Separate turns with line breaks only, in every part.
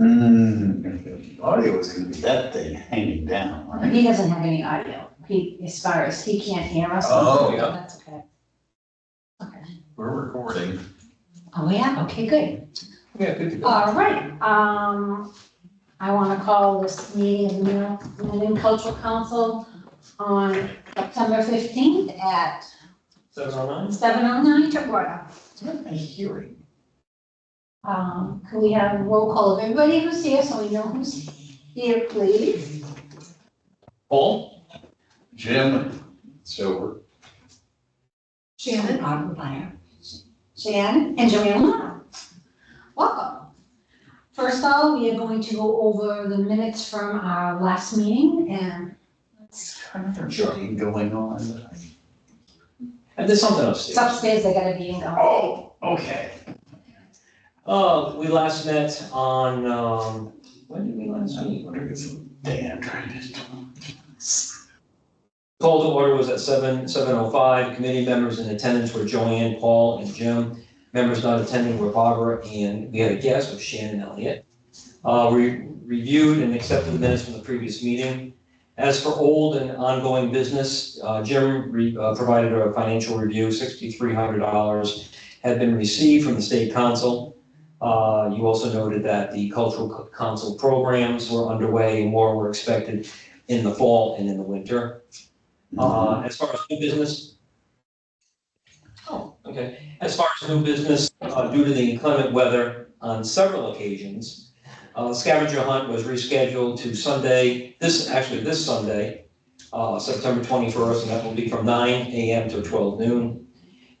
Audio is going to be that thing hanging down, right?
He doesn't have any audio. As far as he can't hear us.
Oh, yeah.
That's okay. Okay.
We're recording.
Oh, yeah, okay, good.
Yeah, good to go.
All right, I want to call this meeting of the Mendon Cultural Council on September 15th at
7:09?
7:09 to order.
A hearing.
Can we have a roll call of everybody who's here so we know who's here, please?
Paul?
Jim, sober.
Shannon. Shannon and Joanne. Welcome. First of all, we are going to go over the minutes from our last meeting and
Another meeting going on.
And there's something
it's
upstairs.
upstairs, they got a meeting going.
Oh, okay.
We last met on, when did we last meet?
Dan trying to.
Call to order was at 7:05. Committee members in attendance were Joanne, Paul, and Jim. Members not attending were Barbara, and we had a guest of Shannon Elliott. We reviewed and accepted the minutes from the previous meeting. As for old and ongoing business, Jim provided a financial review. $6,300 had been received from the state council. You also noted that the cultural council programs were underway and more were expected in the fall and in the winter. As far as new business. Oh, okay. As far as new business, due to the inclement weather on several occasions, the scavenger hunt was rescheduled to Sunday, this Sunday, September 21st, and that will be from 9 a.m. to 12 noon.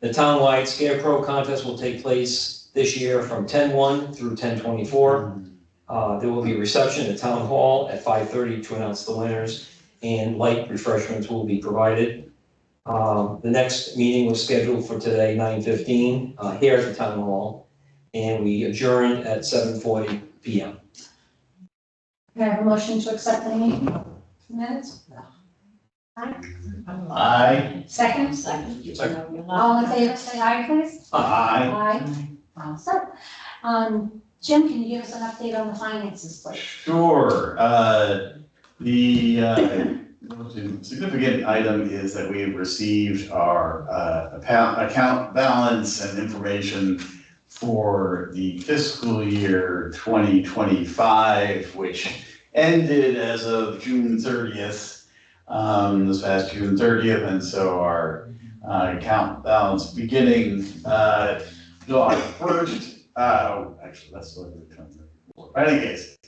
The townwide scarecrow contest will take place this year from 10/1 through 10/24. There will be a reception at Town Hall at 5:30 to announce the winners, and light refreshments will be provided. The next meeting was scheduled for today, 9:15, here at the Town Hall, and we adjourned at 7:40 p.m.
Can I have a motion to accept the meeting minutes?
Aye.
Second? All in favor, say aye, please.
Aye.
All set. Jim, can you give us an update on the finances, please?
Sure. The most significant item is that we have received our account balance and information for the fiscal year 2025, which ended as of June 30th, this past June 30th, and so our account balance beginning July 1st. Actually, that's what we're trying to for. In any case,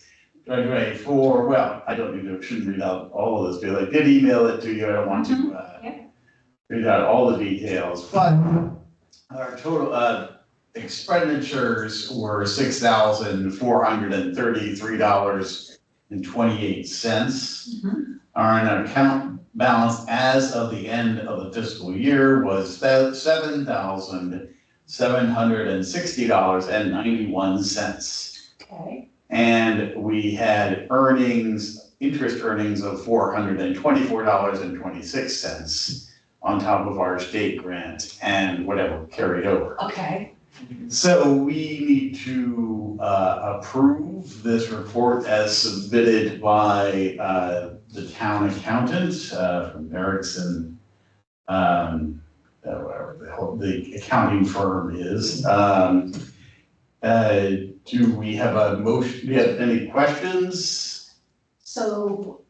2024, well, I shouldn't read out all of this, because I did email it to you. I don't want to read out all the details, but our total expenditures were $6,433.28. Our account balance as of the end of the fiscal year was $7,760.91.
Okay.
And we had interest earnings of $424.26 on top of our state grant and whatever carried over.
Okay.
So we need to approve this report as submitted by the town accountant from Erickson, whatever the accounting firm is. Do we have a motion? Do you have any questions?
So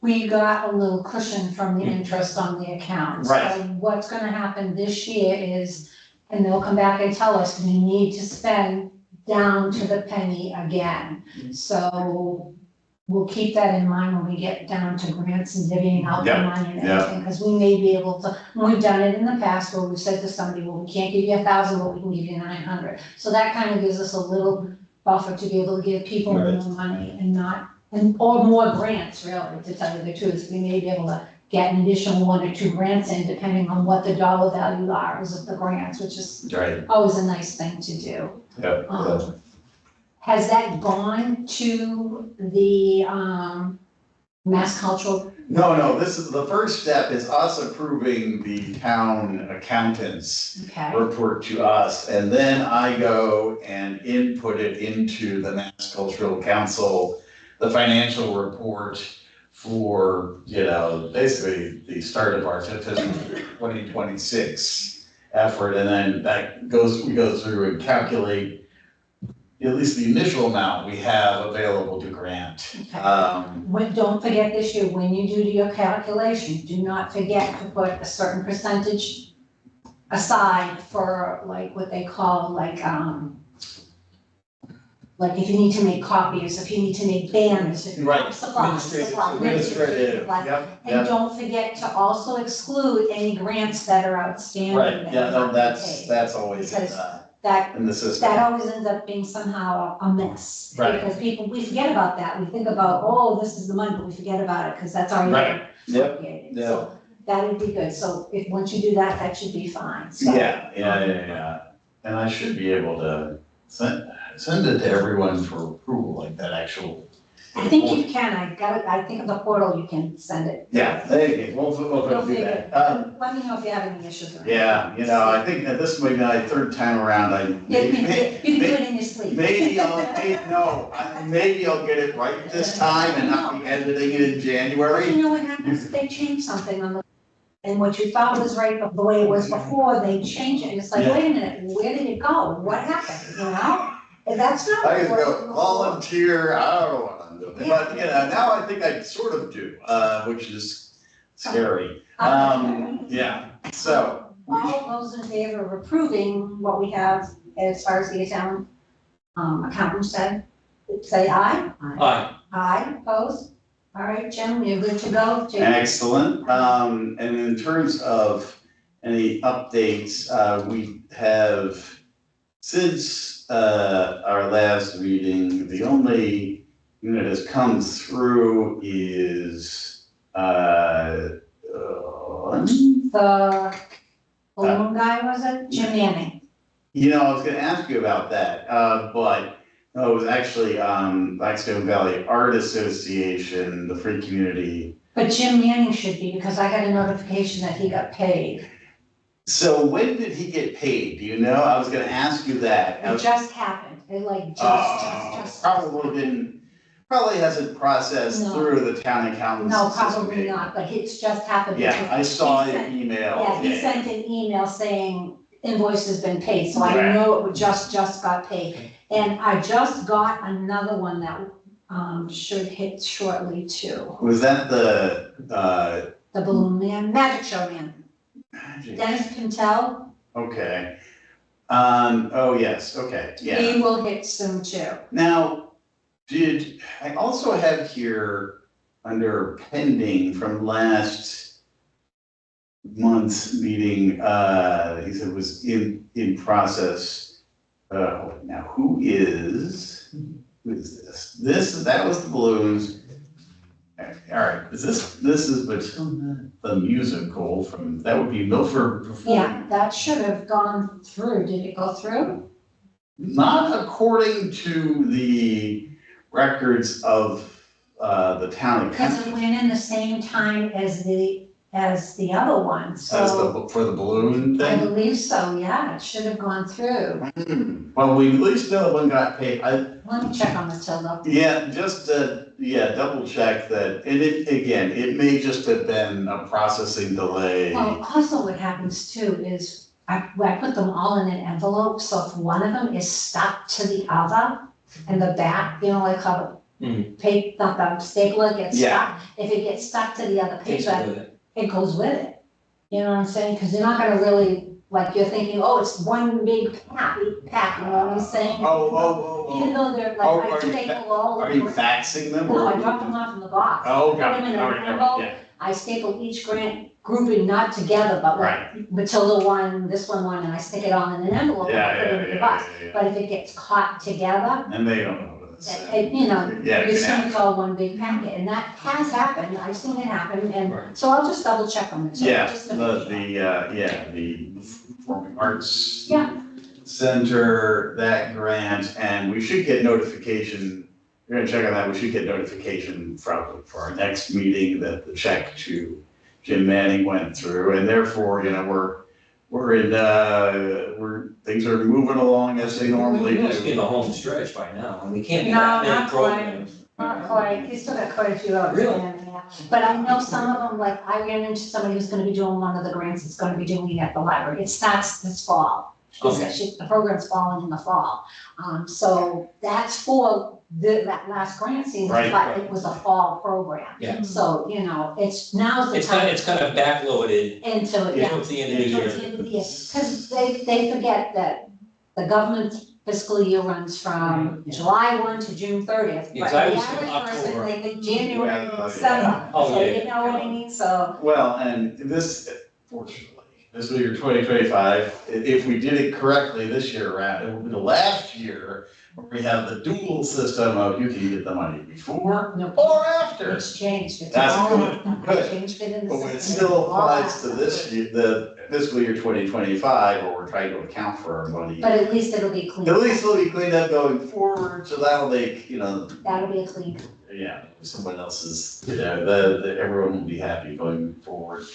we got a little cushion from the interest on the account.
Right.
So what's gonna happen this year is, and they'll come back and tell us, we need to spend down to the penny again. So we'll keep that in mind when we get down to grants and divvying out the money and everything, because we may be able to, and we've done it in the past where we said to somebody, well, we can't give you 1,000, but we can give you 900. So that kind of gives us a little buffer to be able to give people more money and not, or more grants, really, to tell you the truth. We may be able to get an additional 1 or 2 grants in, depending on what the dollar value is of the grants, which is always a nice thing to do. Has that gone to the Mass Cultural
No, this is, the first step is us approving the town accountant's
Okay,
report to us, and then I go and input it into the Mass Cultural Council, the financial report for, basically the start of our fiscal 2026 effort, and then we go through and calculate at least the initial amount we have available to grant.
okay. Don't forget this year, when you do your calculation, do not forget to put a certain percentage aside for like what they call like if you need to make copies, if you need to make banners, if you
Right.
have supplies.
Administrative, yep.
And don't forget to also exclude any grants that are outstanding.
Right,
that
yeah,
have
no,
not been paid.
that's always
Because that
in the system.
That always ends up being somehow a mess.
Right.
Because we forget about that. We think about, oh, this is the money, but we forget about it because that's already
Right. Yep.
appropriated.
Yep.
So that would be good. So once you do that, that should be fine. So,
Yeah. And I should be able to send it to everyone for approval, like that actual.
I think you can. I think of the portal, you can send it.
Yeah, we'll do that.
Let me know if you have any issues. Or
Yeah, I think that this may be my third time around,
You can do it in your sleep.
maybe I'll get it right this time and not be editing it in January.
You know what happens? They change something on the, and what you thought was right, the way it was before, they change it, and it's like,
Yeah.
wait a minute, where did it go? What happened, you know? And that's not.
I can go volunteer, I don't know what I'm doing, but now I think I sort of do, which is scary. Yeah, so.
All those in favor of approving what we have as far as the town accountant said, say aye.
Aye.
Aye, opposed? All right, Jim, you're good to go?
Excellent. And in terms of any updates, we have, since our last meeting, the only thing that has come through is
The balloon guy, was it? Jim Manning.
I was gonna ask you about that, but no, it was actually Blackstone Valley Art Association, the Free Community.
But Jim Manning should be, because I got a notification that he got paid.
So when did he get paid? Do you know? I was gonna ask you that.
It just happened. It like just.
Probably hasn't processed
No.
through the town accountant's
No,
system.
probably not, but it's just happened.
Yeah,
because
I saw
he
an
sent-
email.
Yeah, he sent an email saying invoice has been paid, so I
Right.
know it just got paid. And I just got another one that should hit shortly too.
Was that the
The Balloon Man, Magic Show Man, Dennis Pintel,
okay. Oh, yes, okay, yeah.
he will hit soon too.
Now, I also have here under pending from last month's meeting, he said was in process. Now, who is this? That was the balloons. All right, this is Matilda the musical from, that would be Milford Performing.
Yeah, that should have gone through. Did it go through?
Not according to the records of the town
Because
accountant.
it went in the same time as the other one,
As
so
for the balloon
I
thing?
believe so, yeah, it should have gone through.
Well, we at least know one got paid.
Let me check on Matilda.
Just double check that, and it may just have been a processing delay.
Well, also what happens too is I put them all in an envelope, so if one of them is stuck to the other in the back, like how the paper, not the stapler gets
Yeah.
stuck. If it gets stuck to the other
Takes
paper,
it with it.
it goes with it. You know what I'm saying? Because you're not gonna really, like, you're thinking, oh, it's one big pack, you know what I'm saying? Even though they're
Oh,
like, I
are you
staple all
Are
of
you
them.
faxing them?
No,
or-
I dropped them off in the box.
Oh,
Put
got
them
it.
in
All
an
right,
envelope.
yeah.
I staple each grant grouping not together, but like Matilda one, this one, and I stick it all in an envelope and I put it in the box.
Yeah.
But if it gets caught together,
And they don't know what it's. Yeah,
you
it
assume
can
it's all one big packet, and that has happened, I've seen it happen, and
Right.
so I'll just double check on Matilda,
Yeah,
just to make sure.
the Performing Arts
Yeah.
Center, that grant, and we should get notification we're gonna check on that. We should get notification from, for our next meeting that the check to Jim Manning went through, and therefore, you know, things are moving along as they normally
We must be in
do.
the home stretch by now, and we can't be
No,
that many
not quite.
programs.
Not quite, he's still got quite a few
Really?
outstanding, yeah. But I know some of them, like, I ran into somebody who's gonna be doing one of the grants that's gonna be doing it at the library. It starts this fall.
Okay.
The program's falling in the fall. So that's for that last grant season,
Right.
but it was a fall program.
Yeah.
So, you know, now's the
It's
time.
kind of backloaded
Into, yeah.
towards the end of the year.
Because they forget that the government fiscal year runs from July 1 to June 30th.
Yeah, 'cause
But
I
the
was thinking
average person,
October.
they think January,
Yeah.
December.
Oh,
So
yeah.
you know what I mean? So,
Well, and this, fortunately, fiscal year 2025, if we did it correctly this year around, it will be the last year where we have the dual system of you can get the money before
no,
or after.
it's changed. It's
That's
all-
good, good.
Changed it in the
But when it
system.
still
All
applies to
that
this
stuff.
year, the fiscal year 2025, where we're trying to account for our money.
But at least it'll be clean.
At least it'll be cleaned up going forward, so that'll make, you know,
That'll be a clean.
yeah, someone else's, you know, everyone will be happy going forward.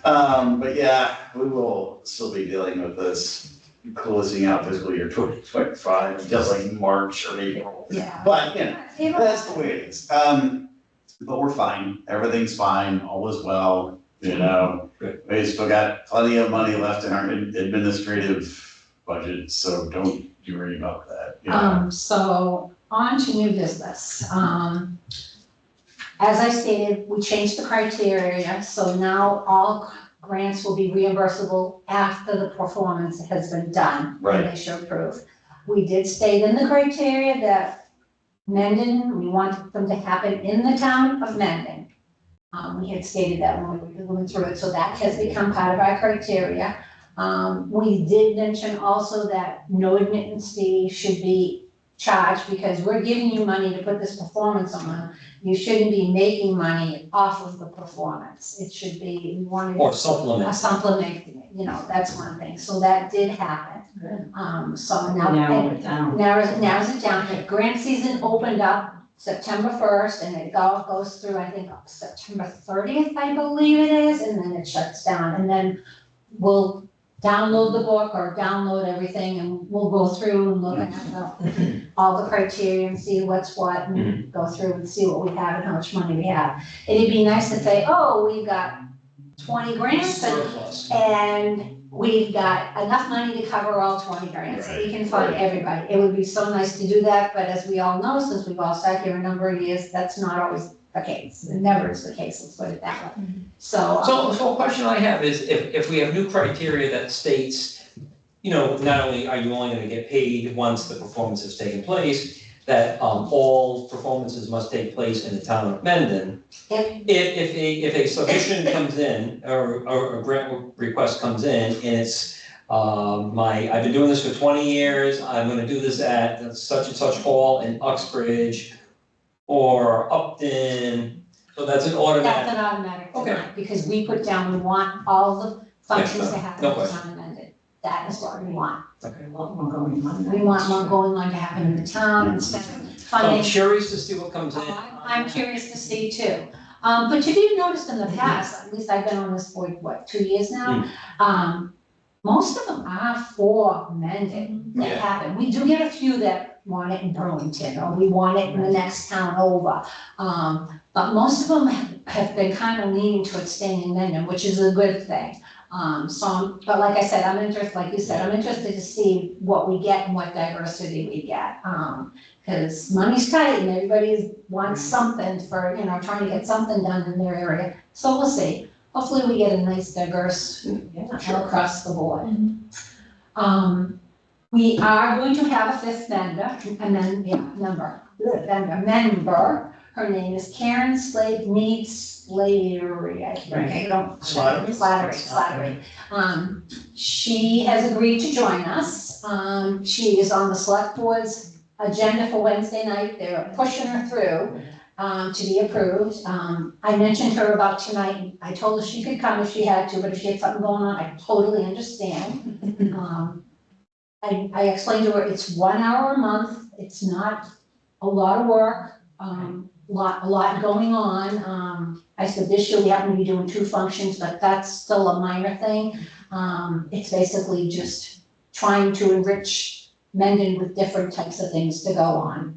But yeah, we will still be dealing with this, closing out fiscal year 2025, just like March or April.
Yeah.
But, you know, that's the way it is. But we're fine, everything's fine, all is well, you know.
Good.
We still got plenty of money left in our administrative budget, so don't you worry about that, you know.
So on to new business. As I stated, we changed the criteria, so now all grants will be reimbursable after the performance has been done.
Right.
And they show proof. We did state in the criteria that Mendon, we want them to happen in the town of Mendon. We had stated that when we were going through it, so that has become part of our criteria. We did mention also that no admittance fee should be charged because we're giving you money to put this performance on. You shouldn't be making money off of the performance. It should be, we wanted.
Or
A
supplement.
supplement, you know, that's one thing. So that did happen. So now.
Narrow it down.
Narrows it down. The grant season opened up September 1st and it goes through, I think, September 30th, I believe it is, and then it shuts down. And then we'll download the book or download everything and we'll go through and look at all the criteria and see what's what and go through and see what we have and how much money we have. It'd be nice to say, oh, we've got 20 grants
Surplus.
and we've got enough money to cover all 20 grants, so we can fund
Right.
everybody. It would be so nice to do that, but as we all know, since we've all sat here a number of years, that's not always the case. It never is the case, let's put it that way. So.
So a question I have is, if we have new criteria that states, you know, not only are you only gonna get paid once the performance has taken place, that, all performances must take place in the town of Mendon.
If-
If a submission comes in, or a grant request comes in, and it's, I've been doing this for 20 years, I'm gonna do this at such and such hall in Uxbridge, or Upton, so that's an
That's
automatic.
an automatic
Okay.
denial, because we put down, we want all the functions to happen
no
in the
question.
town amended. That is what we want.
Okay.
What we're going on.
We want more going on to happen in the town instead of
I'm
funding.
curious to see what comes in.
I'm curious to see too. But if you've noticed in the past, at least I've been on this board, 2 years now? Most of them are for Mendon that
Yeah.
happen. We do get a few that want it in Burlington, or we want it in the next town over. But most of them have been kind of leaning towards staying in Mendon, which is a good thing. But like I said, I'm interested, like you said, I'm interested to see what we get and what diversity we get. Because money's tight and everybody wants something for, you know, trying to get something done in their area. So we'll see. Hopefully we get a nice diverse all across the board. We are going to have a fifth member. Her name is Karen Slatery, I think, I don't. Slattery. She has agreed to join us. She is on the select board's agenda for Wednesday night. They're pushing her through to be approved. I mentioned her about tonight. I told her she could come if she had to, but if she had something going on, I totally understand. I explained to her, it's 1 hour a month. It's not a lot of work. a lot going on. I said this year we happen to be doing 2 functions, but that's still a minor thing. It's basically just trying to enrich Mendon with different types of things to go on.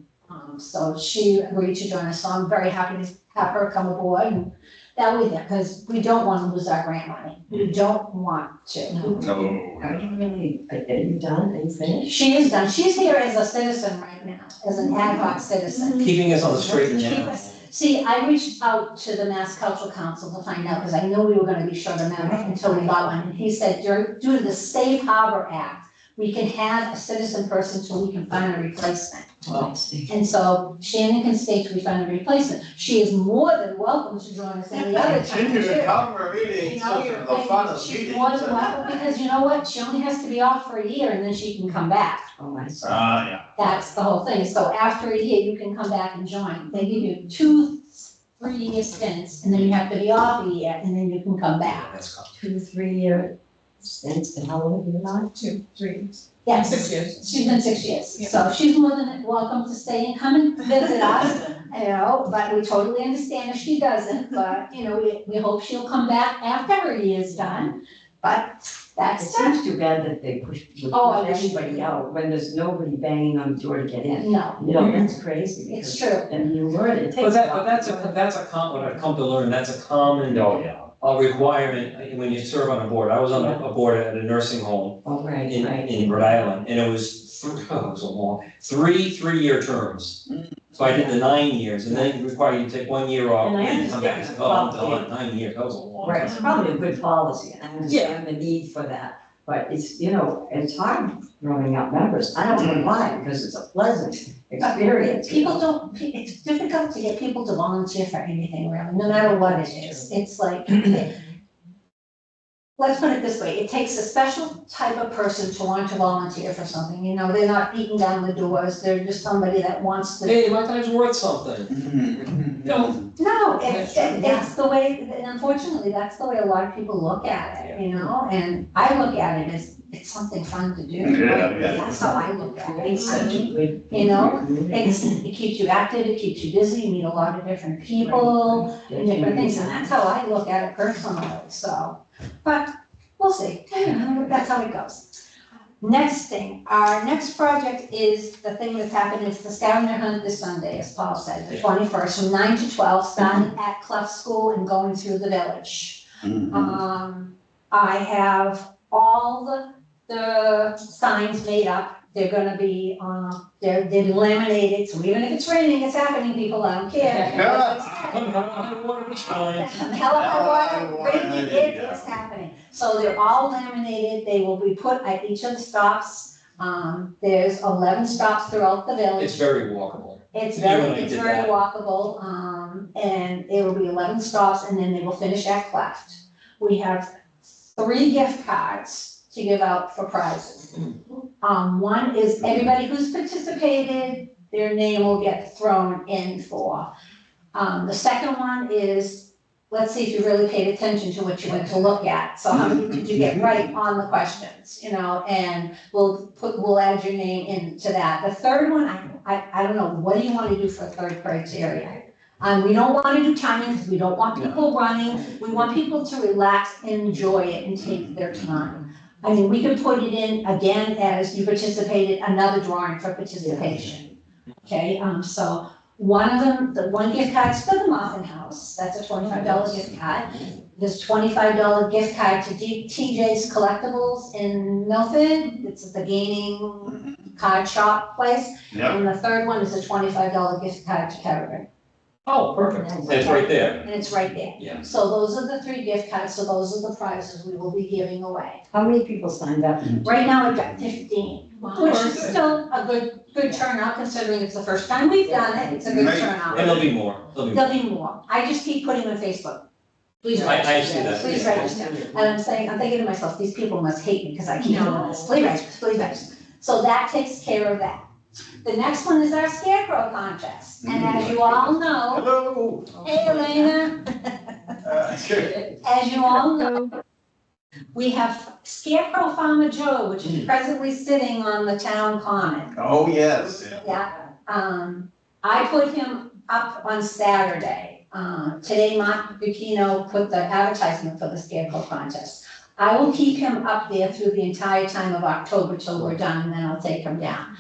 So she agreed to join us, so I'm very happy to have her come aboard, and that way there, because we don't want to lose our grant money. We don't want to.
No.
Are you done? Are you finished?
She is done. She's here as a citizen right now, as an ad hoc citizen.
Keeping us on the straight and
Keep
narrow.
us- See, I reached out to the Mass Cultural Council to find out, because I knew we were gonna be short of money until we got one. And he said, due to the Safe Harbor Act, we can have a citizen person till we can find a replacement.
Oh, I see.
And so Shannon can stay till we find a replacement. She is more than welcome to join us any other time.
Continue to
too.
come for meetings,
You know,
such a fun of
she's
meetings.
more than welcome, because you know what? She only has to be off for a year and then she can come back.
Oh, I see.
Yeah.
That's the whole thing. So after a year, you can come back and join. They give you 2 3-year stints, and then you have to be off a year, and then you can come back.
That's cool.
2 3-year stints, and how long have you been on?
2, 3,
Yes.
6 years.
She's been 6 years,
Yeah.
so she's more than welcome to stay and come and visit us, you know, but we totally understand if she doesn't, but, you know, we hope she'll come back after her year's done, but
It
that's
seems too bad that they push
Oh, I wish-
everybody out when there's nobody banging on the door to get in.
no,
You know, that's crazy.
it's
because-
true.
And you learn, it takes.
But
a while.
that's what I've come to learn, that's a common requirement when you serve on a board. I was on a board at a nursing home
Oh, right,
in
right.
Rhode Island, and it was a long, 3-year terms. So I did the 9 years, and then it required you to take 1 year off
And I
and come back and
understand
say, oh, I'm
the
done, 9 years, that was a long
Right,
time.
it's probably a good policy, and I understand the need for that, but it's, you know, it's hard growing up members. I don't know why, because it's a pleasant experience. you
People
know.
it's difficult to get people to volunteer for anything really, no matter what it is. It's like, let's put it this way, it takes a special type of person to want to volunteer for something, you know, they're not beating down the doors, they're just somebody that wants to.
Hey, my time's worth something. No.
No, it's the way, and unfortunately, that's the way a lot of people look at it, you know, and I look at it as, it's something fun to do.
Yeah.
That's how I look at it.
It's such a good.
You know, it keeps you active, it keeps you busy, you meet a lot of different people, and different things, and that's how I look at it personally, so. But we'll see, that's how it goes. Next thing, our next project is the thing that's happening, it's the scavenger hunt this Sunday, as Paul said, the 21st, from 9 to 12, starting at Clough School and going through the village. I have all the signs made up. They're gonna be, they're laminated, so even if it's raining, it's happening, people, I don't care. Hell if I want, raining, it is happening. So they're all laminated, they will be put at each of the stops. There's 11 stops throughout the village.
It's very walkable.
It's
You and I
very
did
very
that.
walkable, and it will be 11 stops, and then they will finish at Cleft. We have 3 gift cards to give out for prizes. One is everybody who's participated, their name will get thrown in for. The second one is, let's see if you really paid attention to what you went to look at. So how many did you get right on the questions, you know, and we'll add your name into that. The third one, I don't know, what do you want to do for third criteria? We don't want to do timing because we don't want people running. We want people to relax, enjoy it, and take their time. I mean, we could put it in again as you participated, another drawing for participation. Okay, so one of them, the one gift card's to the Muffin House, that's a $25 gift card. There's $25 gift card to TJ's Collectibles in Milford, it's the gaming card shop place.
Yep.
And the third one is a $25 gift card to Carragher,
Oh, perfect, it's right there.
and it's right there.
Yeah.
So those are the 3 gift cards, so those are the prizes we will be giving away.
How many people signed up?
Right now, we've got 15, which is still a good turnout considering it's the first time we've done it, it's a good
Right.
turnout.
And there'll be more, there'll be more.
There'll be more, I just keep putting on Facebook. Please
I
register,
see that.
please register. And I'm thinking to myself, these people must hate me because I keep doing this, please register, please register. So that takes care of that. The next one is our scarecrow contest, and as you all know,
Hello.
hey Elena, as you all know, we have Scarecrow Farmer Joe, which is presently sitting on the town common.
Oh, yes.
Yeah, I put him up on Saturday. Today Mark Bukino put the advertisement for the scarecrow contest. I will keep him up there through the entire time of October till we're done, and then I'll take him down.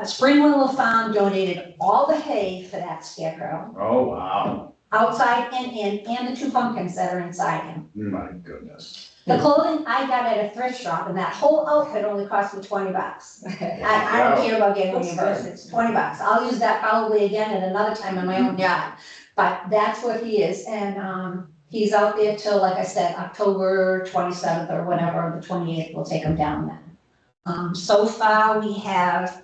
Spring Willow Farm donated all the hay for that scarecrow,
Oh, wow.
outside and in, and the 2 pumpkins that are inside him.
My goodness.
The clothing I got at a thrift shop, and that whole outfit only cost me $20. I don't care about getting reimbursed, it's $20. I'll use that probably again at another time in my own yard. But that's what he is, and, he's out there till, like I said, October 27th or whatever, the 28th, we'll take him down then. So far, we have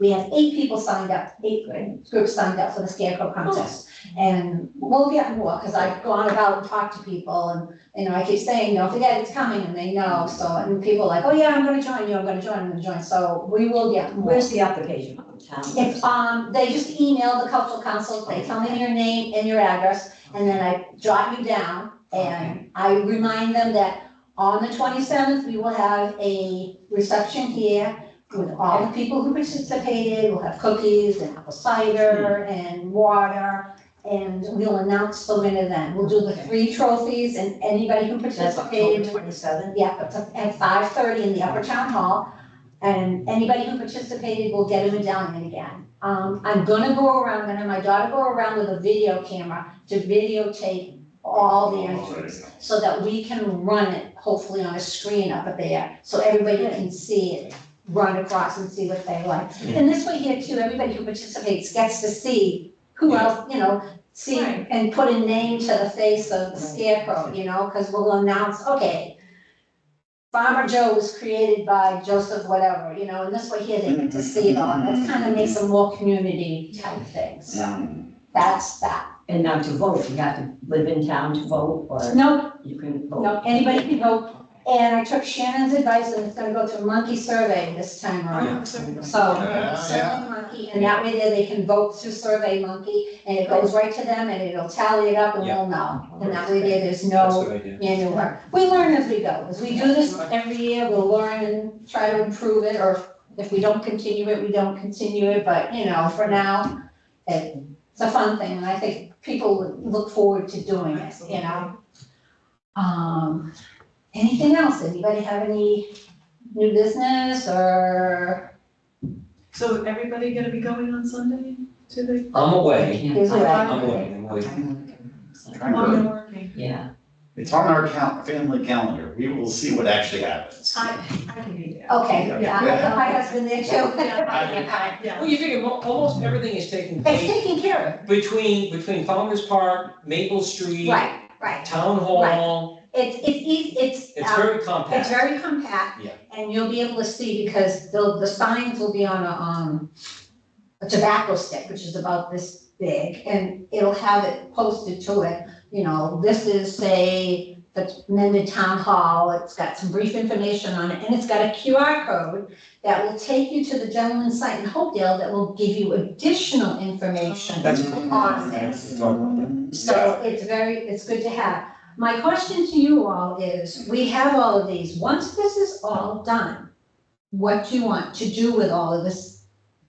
8 people signed up, 8 groups signed up for the scarecrow contest. And we'll get more, because I've gone about and talked to people, and, you know, I keep saying, don't forget it's coming, and they know, so, and people are like, oh yeah, I'm gonna join you, I'm gonna join, so we will get more.
Where's the application on the town?
If, they just email the cultural council, they tell me your name and your address, and then I jot you down, and I remind them that on the 27th, we will have a reception here with all the people who participated. We'll have cookies and apple cider and water, and we'll announce the winner then. We'll do the 3 trophies, and anybody who
That's
participated.
October 27th?
Yeah, it's at 5:30 in the upper town hall, and anybody who participated will get a medallion again. I'm gonna go around, I'm gonna have my daughter go around with a video camera to videotape all the entries, so that we can run it, hopefully on a screen up there, so everybody can see it, run across and see what they like. And this way here too, everybody who participates gets to see who else, you know, see,
Right.
and put a name to the face of the scarecrow, you know, because we'll announce, okay, Farmer Joe was created by Joseph whatever, you know, and this way here they get to see it all. That kind of makes them more community type things, so that's that.
And now to vote, you have to live in town to vote, or
No,
you can vote?
no, anybody can vote, and I took Shannon's advice, and it's gonna go to a monkey survey this time around. So, Survey Monkey, and that way there they can vote through Survey Monkey, and it goes right to them, and it'll tally it up, and we'll know. And that way there's
That's
no
a good idea.
manual work. We learn as we go, as we do this every year, we'll learn and try to improve it, or if we don't continue it, we don't continue it, but, you know, for now, it's a fun thing, and I think people would look forward to doing it, you know? Anything else? Anybody have any new business or?
So everybody gonna be going on Sunday to the?
I'm away,
Is it right?
I'm away.
I'm working.
Yeah.
It's on our family calendar. We will see what actually happens.
I can be there.
Okay,
Yeah.
my husband there too.
Yeah.
Well, you figure almost everything is taking
It's
place
taken care
between Farmers Park, Maple
of,
Street,
right.
Town Hall.
It's easy,
It's very
it's
compact.
very compact.
Yeah.
And you'll be able to see, because the signs will be on a tobacco stick, which is about this big, and it'll have it posted to it. You know, this is, say, the Mendon Town Hall, it's got some brief information on it, and it's got a QR code that will take you to the gentleman's site in Hopedale that will give you additional information on this. So it's good to have. My question to you all is, we have all of these, once this is all done, what do you want to do with all of this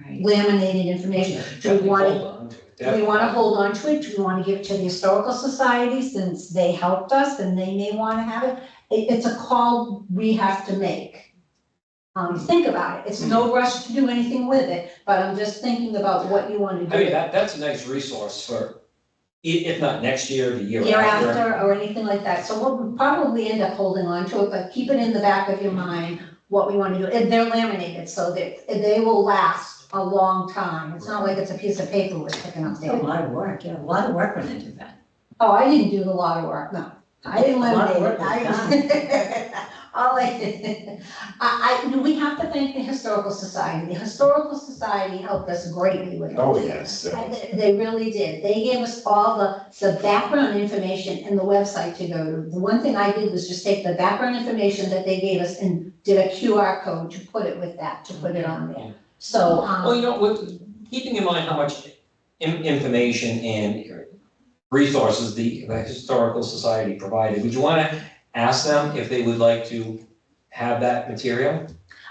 Right.
laminated information? Do we want to
Hold on to it,
Do we want to hold on to it? Do we want to give it to the Historical Society since they helped us and they may want to have it? It's a call we have to make. Think about it. It's no rush to do anything with it, but I'm just thinking about what you want to
I mean,
do.
that's a nice resource for, if not next year, the year
Year
after.
after or anything like that. So we'll probably end up holding on to it, but keep it in the back of your mind, what we want to do. And they're laminated, so they will last a long time. It's not like it's a piece of paper we're picking up
It's a
there.
lot of work, yeah, a lot of work went into that.
Oh, I didn't do a lot of work, no. I didn't
A lot of
laminate
work
it. We have to thank the Historical Society. The Historical Society helped us greatly with it.
Oh, yes.
They really did. They gave us all the background information and the website to go to. The one thing I did was just take the background information that they gave us and did a QR code to put it with that, to put it on there. So,
Well, you know, keeping in mind how much information and resources the Historical Society provided, would you want to ask them if they would like to have that material?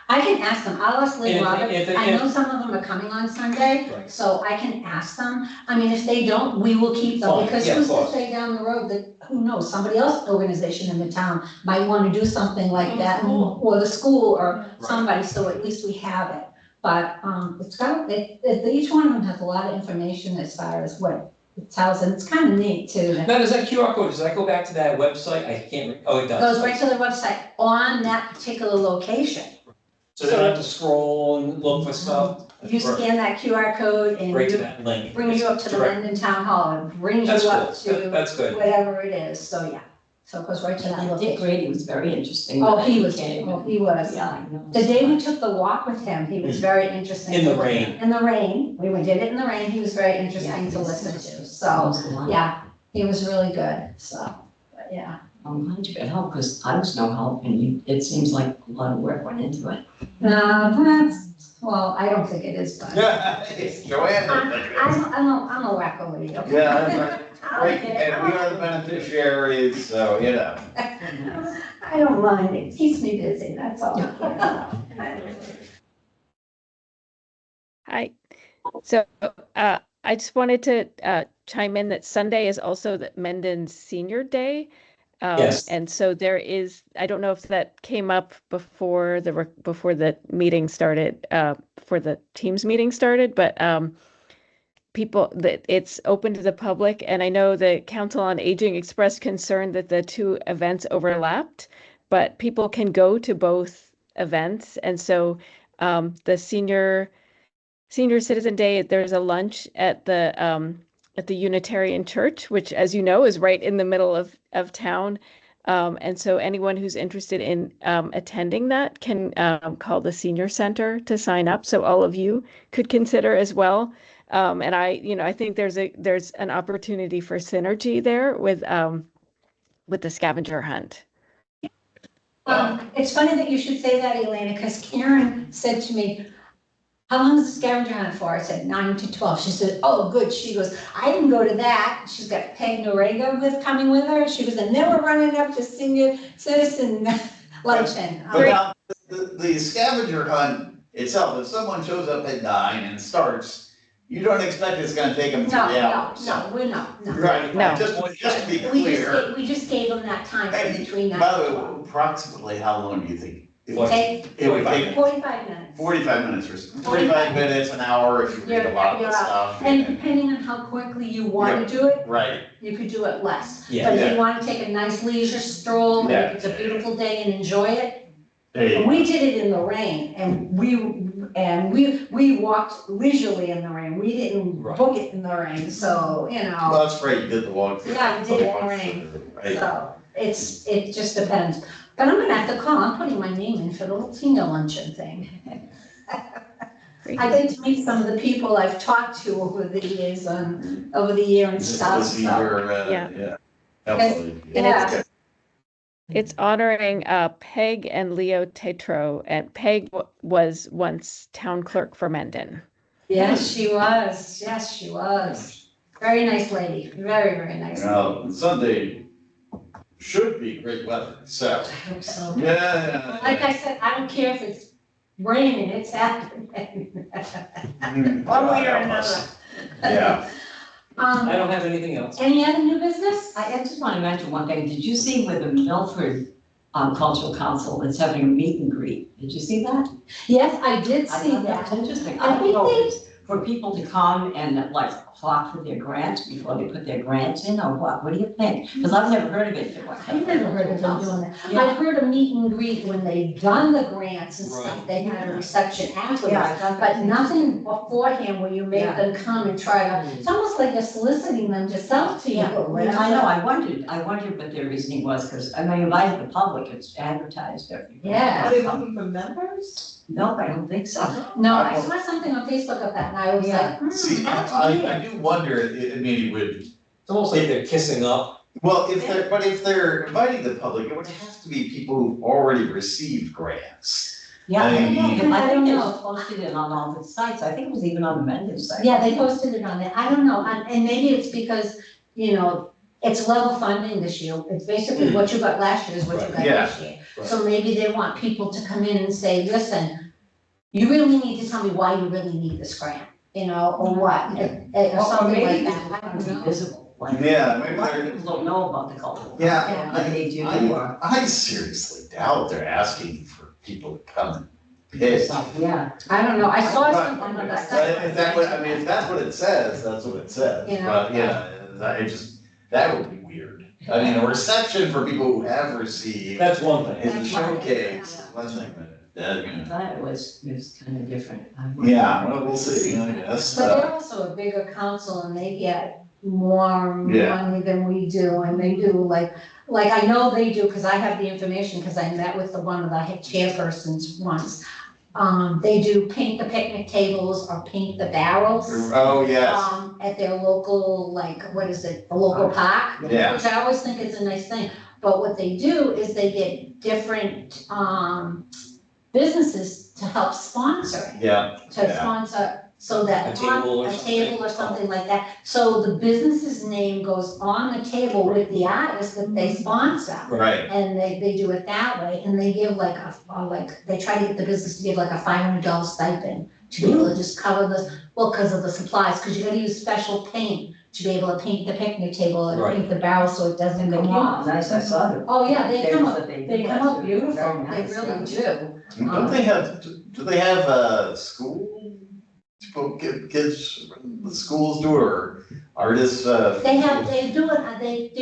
I can ask them, I'll ask Lee
And if-
Robert,
if-
I know some of them are coming on Sunday,
Right.
so I can ask them. I mean, if they don't, we will keep them,
Fine,
because
yeah, of
who's to
course.
say down the road that, who knows, somebody else organization in the town might wanna do something like
Or the
that,
school.
or the school, or
Right.
somebody, so at least we have it. But, it's got, each one of them has a lot of information as far as what it tells, and it's kind of neat too.
Now, does that QR code, does that go back to that website? I can't, oh, it does.
Goes right to the website on that particular location.
So they don't have to scroll and look for stuff?
You scan that QR code and
Right to
you
that link.
brings you up to the
Direct.
Mendon Town Hall, and brings
That's
you
cool,
up to
that's good.
whatever it is, so yeah. So it goes right to that
Dick
location.
Grady was very interesting.
Oh, he was,
came.
he was.
Yeah, I know.
The day we took the walk with him, he was very interesting.
In the rain.
In the rain, we did it in the rain, he was very interesting
Yeah,
to
he's-
listen to, so,
So,
yeah, he was really good, so, but yeah.
I'm glad you could help, because I was no help, and it seems like a lot of work went into it.
Well, I don't think it is, but.
Joanne.
I'm a wacko lady, okay?
Yeah,
I'll
right,
get it.
and we are the beneficiaries, so, you know.
I don't mind, it keeps me busy, that's all. I care about.
Hi. So I just wanted to chime in that Sunday is also the Mendon Senior Day.
Yes.
And so there is, I don't know if that came up before the meeting started, before the Teams meeting started, but people, that it's open to the public. And I know the Council on Aging expressed concern that the two events overlapped, but people can go to both events. And so the Senior Citizen Day, there's a lunch at the Unitarian Church, which, as you know, is right in the middle of town. And so anyone who's interested in attending that can call the Senior Center to sign up. So all of you could consider as well. And I think there's an opportunity for synergy there with the scavenger hunt.
It's funny that you should say that, Elena, because Karen said to me, how long is the scavenger hunt for? I said 9 to 12. She said, oh, good. She goes, I didn't go to that. She's got Peg Norega coming with her. She was, and then we're running up to Senior Citizen luncheon.
But now, the scavenger hunt itself, if someone shows up at 9 and starts, you don't expect it's gonna take them 3 hours.
No, we're not, no.
Right,
No.
just to be clear.
We just gave them that time
And
between that.
by the way, approximately how long do you think? It would
Take
it would take
45 minutes.
45 minutes or 45 minutes, an hour if you read a lot of the
You're
stuff.
And depending on how quickly you want to do it,
Right,
you could do it less.
Yeah.
But if
Yeah.
you want to take a nice leisure stroll,
Yeah.
and it's a beautiful day and enjoy it.
there you
And
go.
we did it in the rain, and we walked leisurely in the rain. We didn't
Right.
book it in the rain, so, you know,
Well, that's great, you did the walk.
Yeah, I did it in the rain.
Right.
so it just depends. But I'm gonna have to call, I'm putting my name in for the little senior luncheon thing.
Great.
I get to meet some of the people I've talked to over the years over the year and stuff,
This is
so.
your,
Yeah.
yeah. Absolutely.
And
Yeah.
It's honoring Peg and Leo Tetro, and Peg was once town clerk for Mendon.
Yes, she was, yes, she was. Very nice lady, very, very nice. lady.
Well, Sunday should be great weather, so,
I hope so.
yeah.
Like I said, I don't care if it's raining, it's happening. One way or another.
Yeah.
I don't have anything else.
Any other new business?
I just want to mention one thing. Did you see where the Milford Cultural Council is having a meet and greet? Did you see that?
Yes, I did
I
see
thought
that.
was interesting.
I
I don't
think
know
they-
if it's for people to come and like apply for their grants before they put their grants in, or what? What do you think? Because I've never heard of it.
I've never heard of them doing that.
Yeah.
I've heard a meet and greet when they've done the grants and stuff,
Right.
they had a reception
Yeah,
afterwards.
I thought
But
that-
nothing beforehand where you make
Yeah.
them come and try to, it's almost like you're soliciting them to sell to you.
Yeah, I know, I wondered what their reasoning was, because I invited the public, it's advertised everywhere.
Yeah.
Are they looking for members?
No, I don't think so.
No, I saw something on Facebook of that and I was like,
See,
that's
I
weird.
do wonder, I mean, it would,
It's almost like they're kissing up.
well, if they're inviting the public, it would have to be people who've already received grants.
Yeah,
I
I
mean-
think
I don't
they
know.
posted it on all the sites, I think it was even on the Mendon site.
Yeah, they posted it on there. I don't know, and maybe it's because, you know, it's level funding this year. It's basically what you got last year is what you got
Yeah.
this year.
Right.
So maybe they want people to come in and say, listen, you really need to tell me why you really need this grant, you know, or what, or
Or
something like
maybe
that. I
they want
don't
to
know.
be visible, like.
Yeah,
A
maybe
lot of
they're-
people don't know about the cultural.
Yeah,
But they do.
I seriously doubt they're asking for people to come and pitch.
Yeah.
I don't know. I saw
But-
something on the
But
site.
if that, I mean, if that's what it says, that's what it says,
You know,
but, that would be weird. I mean, a reception for people who have received
That's one thing.
is a showcase, one thing, but,
I thought it was kind of different.
yeah, well, we'll see, I guess.
But they're also a bigger council and they get more
Yeah.
money than we do, and they do like I know they do, cause I have the information, cause I met with one of the chairpersons once. They do paint the picnic tables or paint the barrels,
Oh, yes,
at their local, like, what is it, the local park?
yeah,
Which I always think is a nice thing, but what they do is they get different, businesses to help sponsor it.
yeah,
To
Yeah.
sponsor, so that.
A table or
A
something?
table or something like that, so the business's name goes on the table with the artist that they sponsor.
right,
And they do it that way, and they give like they try to get the business to give like a $500 stipend to be able to just cover the, well, cause of the supplies, cause you gotta use special paint to be able to paint the picnic table and
Right.
paint the barrel so it doesn't
They
go
came
off.
out nice, I saw them.
Oh, yeah, they come up,
They
they come up beautiful, they really do.
don't they have, do they have a school? People, kids, the schools do, or artists,
They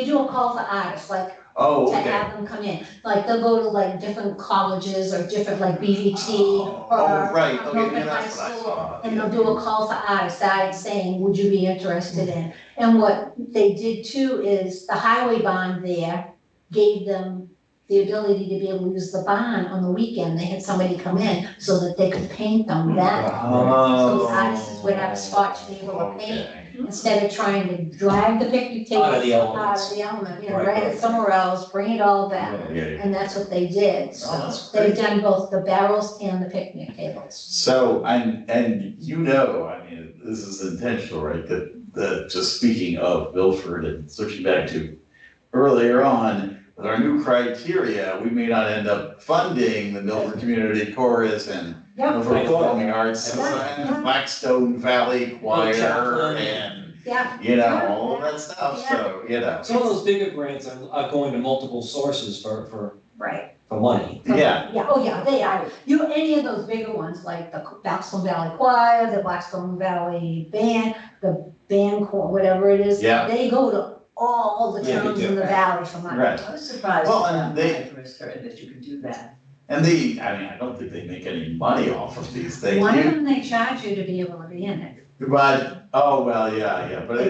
do a call for artists, like
Oh,
to
okay.
have them come in, like they'll go to like different colleges or different like BVT
Oh,
or
right, okay,
Norfolk
yeah,
High
that's what I
School,
saw,
and
yeah.
they'll do a call for artists, saying, would you be interested in? And what they did too is the highway bond there gave them the ability to be able to use the bond on the weekend. They had somebody come in so that they could paint them then. So the artists would have a spot to be able to paint.
Okay.
Instead of trying to drag the picnic tables
Out of the
out
elements.
of the element, you know,
Right,
drag
right.
it somewhere else, bring it all back.
Yeah.
And that's what they did, so
that's
they've
great.
done both the barrels and the picnic tables.
So, and you know, I mean, this is intentional, right, that just speaking of Milford and switching back to earlier on, with our new criteria, we may not end up funding the Milford Community Chorus and
Yeah,
Milford Performing Arts
Yeah.
and Blackstone Valley Choir
Chaplain.
and,
yeah,
you know, all that stuff, so, you know.
Some of those bigger grants are going to multiple sources for
right.
money.
Yeah,
Yeah, oh yeah, they are. Any of those bigger ones, like the Blackstone Valley Choir, the Blackstone Valley Band, the band corps, whatever it is.
Yeah.
They go to all the
Yeah, they
towns
do.
in the valley for money.
right.
I was surprised
Well,
when
and they-
I first heard that you could do that.
And I don't think they make any money off of these things.
One of them, they charge you to be able to be in it.
But, oh, well, yeah, but
They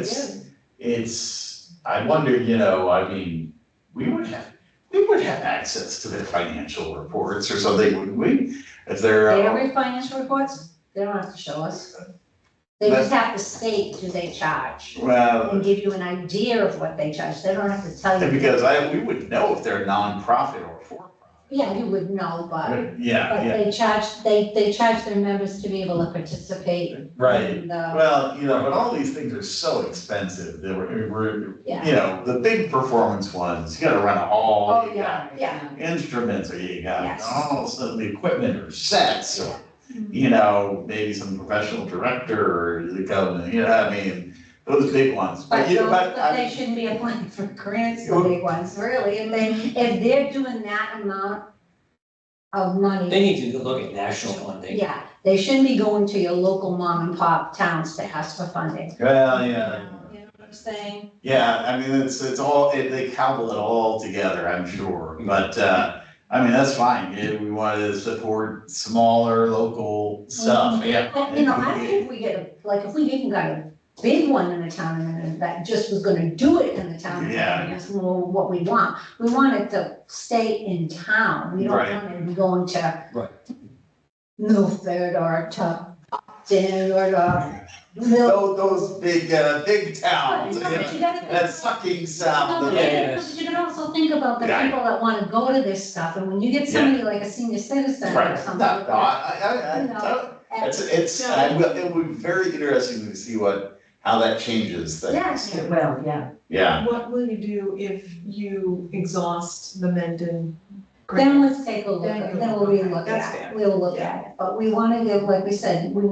it's, I wonder, you know, I mean, we would have access to their financial reports or something, wouldn't we? If they're,
They don't read financial reports, they don't have to show us. They just have to state, do they charge?
well,
And give you an idea of what they charge, they don't have to tell you.
because we would know if they're nonprofit or for-profit.
Yeah, you would know, but
Yeah, yeah,
they charge their members to be able to participate
right.
in the,
Well, you know, but all these things are so expensive, we're,
yeah.
you know, the big performance ones, you gotta run a hall,
Oh,
you got
yeah,
instruments, or you got
Yes.
all of the equipment or sets, or, you know, maybe some professional director, or the government, you know, I mean, those big ones.
But
you know,
they shouldn't be applying for grants, the big ones, really, if they're doing that amount of money.
They need to look at national funding.
Yeah, they shouldn't be going to your local mom and pop towns to ask for funding.
Well, yeah,
You know what I'm saying?
yeah, I mean, it's all, they cobble it all together, I'm sure, but, I mean, that's fine, yeah, we want to support smaller local stuff, yeah.
But, you know, I think if we get, if we even got a big one in the town and that just was gonna do it in the town.
Yeah.
That's more what we want. We want it to stay in town. We don't
Right.
want it to be going to
Right.
Milford or to Upton or to
Those big towns,
No, but you gotta-
that sucking sound.
No,
of-
Yeah, yeah.
but you can also think about the
Yeah.
people that wanna go to this stuff, and when you get somebody like a senior citizen or
Right,
something.
no,
like that,
I,
you know,
it's, it would be very interesting to see what how that changes things.
Yes.
Well, yeah.
Yeah,
What will you do if you exhaust the Mendon
Then
grant?
let's take a look, then we'll relook
That's
at it,
fair.
we'll look at it, but we wanna give, like we said, we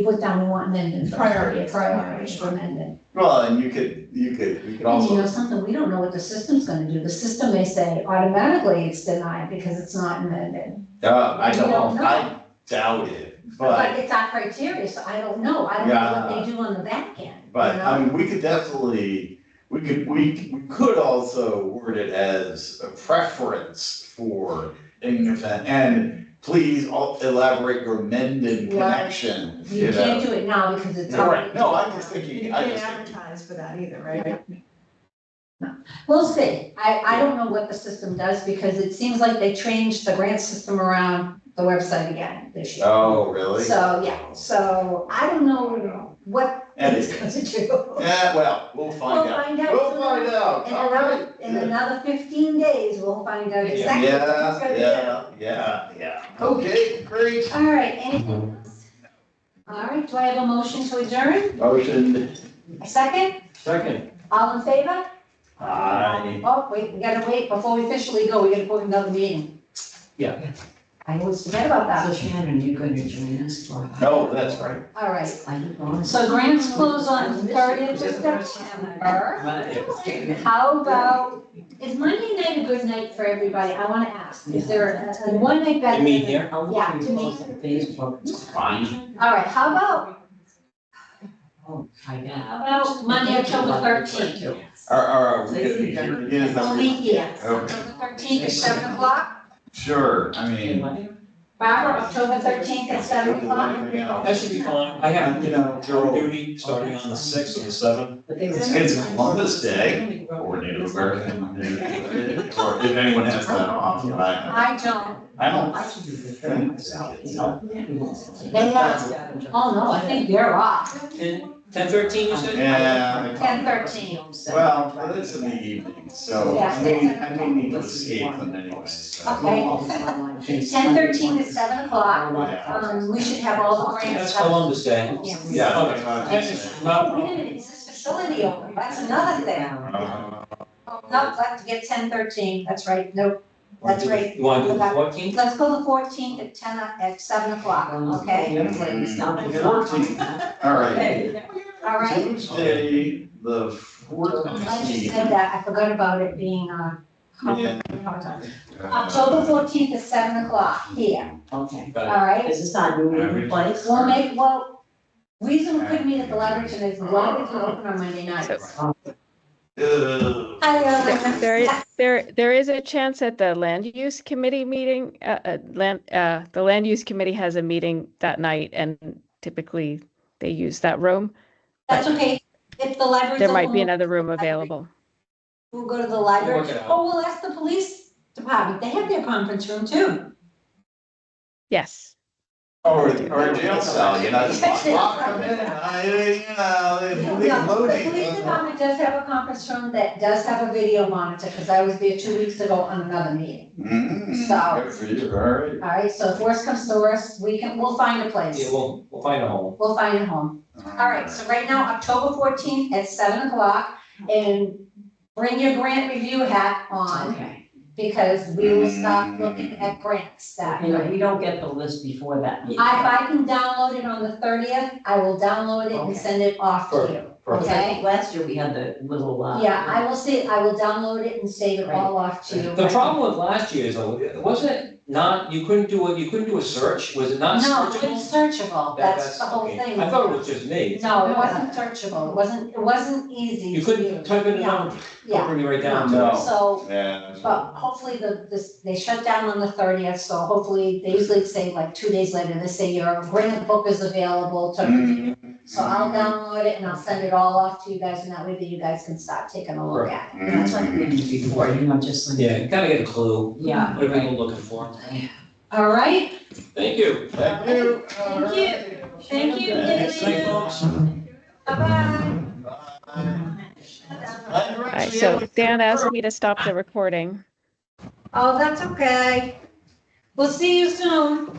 put down, we want Mendon.
Priorities.
Priorities for Mendon.
well, and we could
And you know
also,
something, we don't know what the system's gonna do, the system may say automatically it's denied because it's not in Mendon.
I
We don't
don't,
know.
I doubt it,
But
but,
it's our criteria, so I don't know, I don't know what
Yeah.
they do on the back end, you
but,
know?
I mean, we could definitely, we could also word it as a preference for an event, and please elaborate your Mendon
Right.
connection,
You
you
can't
know?
do it now because it's
Right,
already.
no, I'm just
You
thinking,
can't advertise for that either, right?
We'll see. I don't know what the system does because it seems like they changed the grant system around the website again this year.
Oh, really?
So, yeah, so I don't know what
And
it's gonna do.
Yeah, well, we'll find
We'll
out.
find out.
We'll find out,
In
all right.
another 15 days, we'll find out exactly what it's gonna do.
Yeah. Okay, great.
All right, anything else? All right, do I have a motion to adjourn?
Motion.
A second?
Second.
All in favor?
Aye.
Oh, wait, we gotta wait, before we officially go, we gotta put another meeting.
Yeah.
I always forget about
So
that.
Shannon, you're gonna join us for?
No, that's right.
All right,
Are you going?
so grants close on 30th of September. How about, is Monday night a good night for everybody? I wanna ask, is there a one night better?
You mean
than-
here?
Yeah, to me.
Facebook.
Fine.
All right, how about,
Oh, I got
how about Monday, October 13th?
Are we gonna be here again? Is that what
Only
you-
here,
Okay.
October 13th at 7 o'clock.
Sure, I mean.
Barbara, October 13th at 7 o'clock.
That should be fine. I have,
You know,
jury duty starting on the 6th or the 7th.
But they were.
It's Columbus Day, or Native American, or if anyone has that off, but
I don't.
I don't.
I should do this.
They have, oh no, I think they're off.
10:13, you said?
Yeah.
10:13.
Well, it's in the evening, so
Yeah.
I may need to escape them anyway, so.
Okay. 10:13 at 7 o'clock. We should have all the grants.
That's Columbus Day.
Yeah.
Yeah.
Okay.
Wait a minute, is this facility open? That's another thing. Oh, no, let's get 10:13, that's right, nope, that's right.
You want to do the 14th?
Let's go the 14th at 7 o'clock, okay?
All right.
All right?
Tuesday, the
I just
14th.
said that, I forgot about it being,
Yeah.
October 14th at 7 o'clock here,
Okay.
all right?
Is this not new meeting place?
Reason we couldn't meet at the library tonight is the library isn't open on Monday nights.
There is a chance that the land use committee meeting, the land use committee has a meeting that night, and typically they use that room.
That's okay, if the library's
There
open.
might be another room available.
We'll go to the library,
We'll work it out.
or we'll ask the police department, they have their conference room too.
Yes.
Or a jail cell, you know, lock them in, they
No, the
loading.
police department does have a conference room that does have a video monitor, because I was there 2 weeks ago on another meeting. So-
Good for you, all right.
All right, so if worst comes to worst, we'll find a
Yeah,
place,
we'll find a home.
we'll find a home. All right, so right now, October 14th at 7 o'clock, and bring your grant review hat on,
Okay.
because we will start looking at grants that
You know,
night.
we don't get the list before that meeting.
If I can download it on the 30th, I will download it and
Okay.
send it off to you,
Perfect.
okay?
Last year we had the little,
Yeah, I will download it and save it all off to you.
The problem with last year is, though, wasn't it not, you couldn't do a search? Was it not
No,
searchable?
it's searchable, that's the whole
okay.
thing.
I thought it was just me.
No, it wasn't searchable, it wasn't easy
You
to
couldn't
use.
type in a
Yeah.
number,
Yeah,
bring you right down to
No.
it.
so,
Yeah.
but hopefully they shut down on the 30th, so hopefully, they usually say like 2 days later, they say your grant book is available to review. So I'll download it and I'll send it all off to you guys, and that way that you guys can start taking a look at it.
That's like we did before, you know, just like.
Yeah, you kind of get a clue.
Yeah.
What are people looking for?
All right,
Thank you.
Thank you.
Thank you. Thank you,
Thanks,
Lily.
folks.
Bye-bye.
All right, so Dan asked me to stop the recording.
Oh, that's okay. We'll see you soon.